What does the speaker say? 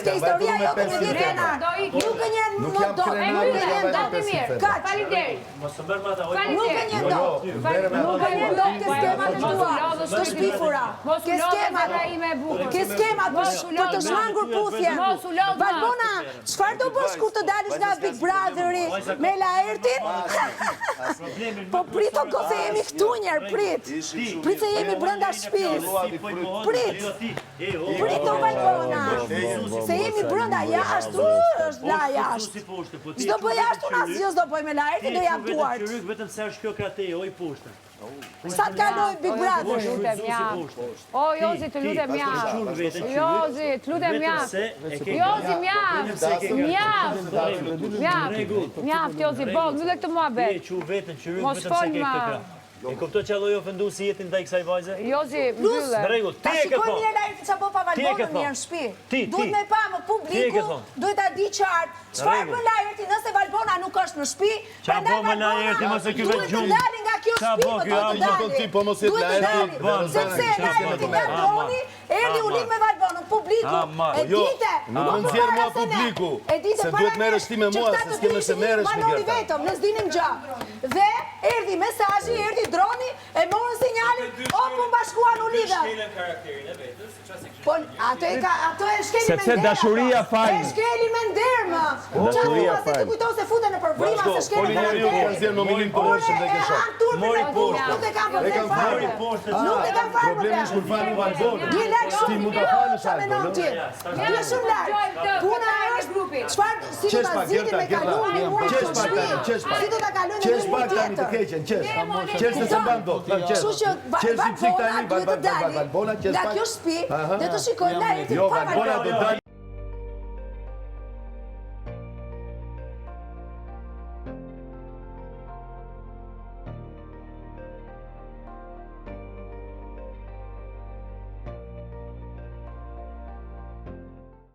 Ke historia jote me 10 veta. Nuk e njen Nuk jam krenar. Faleminderit. Mos të bërë mata, Nuk e njen dot. Nuk e njen dot ke skemat e tua. Të shpifura. Ke skemat ime bukur. Ke skemat për të shmangur puthje. Valbona, çfarë do bësh kur të dalësh nga Big Brotheri me Laertin? Po prit o ko se jemi këtu njerë, prit. Prit se jemi brenda shtëpisë. Prit. Prit o Valbona. Se jemi brenda jashtë, është la jashtë. Çdo bëj jashtë unë asgjë s'do bëj me Laertin, do jap duart. Vetëm se është kjo krate, oj poshtë. Sa të kaloj Big Brother? Lutem mjaft. O, Jozi, të lutem mjaft. Jozi, të lutem mjaft. Jozi, mjaft. Mjaft. Mjaft, Jozi, bo, nuk e këtë mua bet. Mos fol ma. E kupto që allo jo fëndu si jetin ndaj kësaj vajze? Jozi, mbyllë. Në regull, ti e ke thonë. Mirë Laerti që po pa Valbonën mirë në shtëpi. Duhet me pa më publiku, duhet ta di qartë. Çfarë bën Laerti nëse Valbona nuk është në shtëpi? Qa po me Laerti mëse ky vetë gjumë? Duhet të dalin nga kjo shtëpi, duhet të dalin. Sepse Laerti nga droni, erdhi u lidh me Valbonën, publiku. E dite, nuk më nxjerr mua publiku. Se duhet merresh ti me mua, se s'kemë se merresh me Manoli vetëm, ne s'dinim gjë. Dhe erdhi mesazhi, erdhi droni, e morën sinjalin, opu bashkuan u lidhën. Po, ato e shkelin me nderë. Sepse dashuria fal. E shkelin me nderë, më. Dashuria fal. Të kujtoj se futen në përvrima, se shkelin me nderë. Ka nxjerr nominalin për rreshëm dhe ke shoh. Mori poshtë. Nuk e kam problem fare. Nuk e kam fare. Problemi është kur falu Valbonën. Di lek shumë. Ti mund ta falësh Sa menon ti? Ti shumë lart. Puna është çfarë si do ta zgjidhim me kalumin e muajit të shtëpi. Si do ta kalojmë në një tjetër? Qes se mban dot. Kështu që Valbona duhet të dalë nga kjo shtëpi dhe të shikojmë Laertin pa Valbonën.